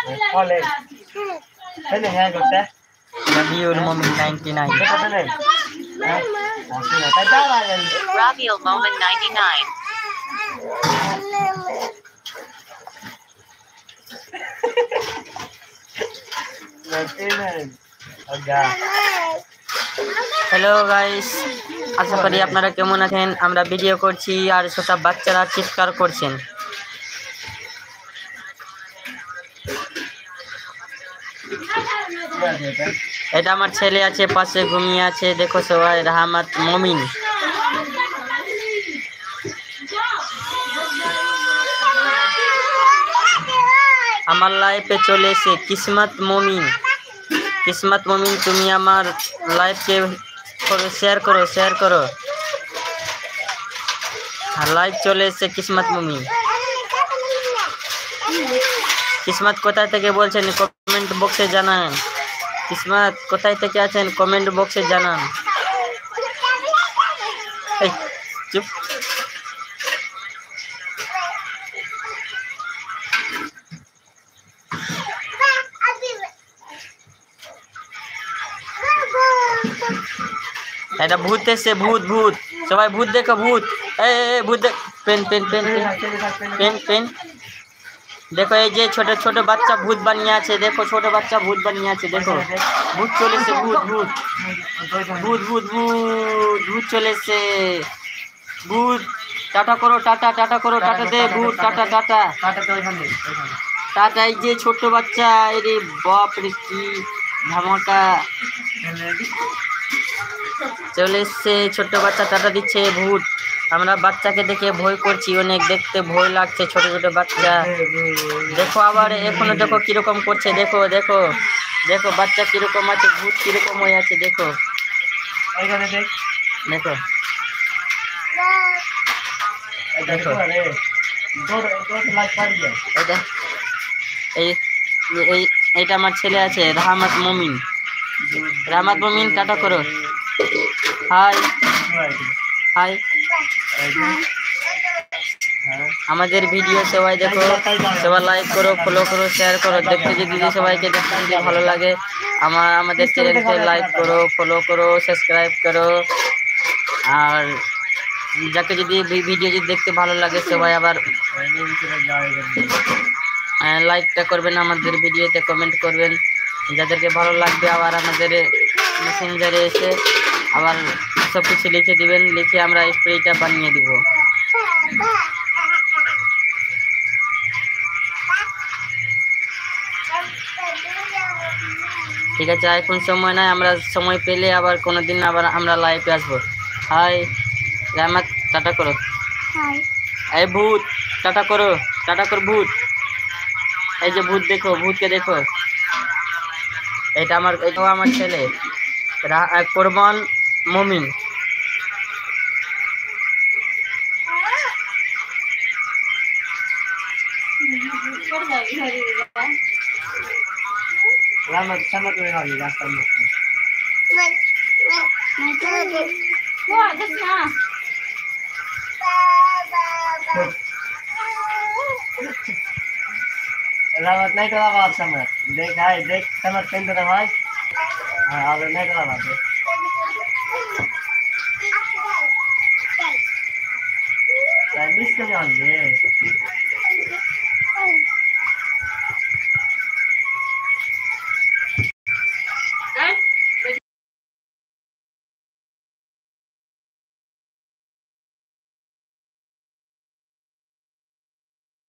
College. Saan yan gusto? Rabiul Moment 99. Ito pa rin. Tadara yan. Rabiul Moment 99. Hello guys, আশা করি আপনারা কেমন আছেন। আমরা ভিডিও করছি আর সব বাচ্চারা চিৎকার করছেন। এটা আমার ছেলে আছে, পাশে ঘুমিয়ে আছে। দেখো সবাই, রাহমাত মমিন। আমার লাইফে চলে এসে কিসমত মমিন। কিসমত মমিন, তুমি আমার লাইফকে শেয়ার করো। লাইভ চলে এসে কিসমত মমিন। কিসমত কোথায় থেকে বলছেন কমেন্ট বক্সে জানান। কিসমত কোথায় থেকে আছেন কমেন্ট বক্সে জানান। এই চুপ। এটা ভূত এসে, ভূত সবাই ভূত দেখো, ভূত। ভূত দেখ। পেন দেখো, এই যে ছোট ছোট বাচ্চা ভূত বানিয়ে আছে। দেখো ছোট বাচ্চা ভূত বানিয়ে আছে। দেখো ভূত চলেছে, ভূত চলেছে। ভূত টাটা করো, টাটা দে। ভূত টাটা। এই যে ছোট বাচ্চা, রে বাপ রে, কি ধামাকা চলে এসছে। ছোট বাচ্চা টাটা দিচ্ছে। ভূত, আমরা বাচ্চাকে দেখে ভয় করছি অনেক, দেখতে ভয় লাগছে। ছোট ছোট বাচ্চা দেখো, আবার এখনো দেখো কিরকম করছে। দেখো বাচ্চা কিরকম আছে, ভূত কিরকম হয়ে আছে। দেখো এইটা আমার ছেলে আছে, রাহমাত মমিন। টাটা করো। হাই। আমাদের ভিডিও সবাই দেখো, সবাই লাইক করো, ফলো করো, শেয়ার করো। দেখতে যদি সবাইকে দেখতে যদি ভালো লাগে, আমাদের চ্যানেলকে লাইক করো, ফলো করো, সাবস্ক্রাইব করো। আর যাকে যদি ভিডিও যদি দেখতে ভালো লাগে, সবাই আবার লাইকটা করবেন, আমাদের ভিডিওতে কমেন্ট করবেন। যাদেরকে ভালো লাগবে আবার আমাদের মেসেঞ্জারে এসে আবার সব কিছু লিখে দিবেন, লিখে আমরা স্প্রেটা বানিয়ে দিব। ঠিক আছে, এখন সময় নাই, আমরা সময় পেলে আবার কোনোদিন আবার আমরা লাইভে আসবো। হাই রাহমাত, টাটা করো। এই ভূত টাটা করো ভূত। এই যে ভূত দেখো, ভূতকে দেখো। এটাও আমার ছেলে কোরবান মমিন। रावत नहीं टोला बात समझ देख हाय देख समझ पेन तो भाई हां अब नहीं टोला बात सर्विस के जान दे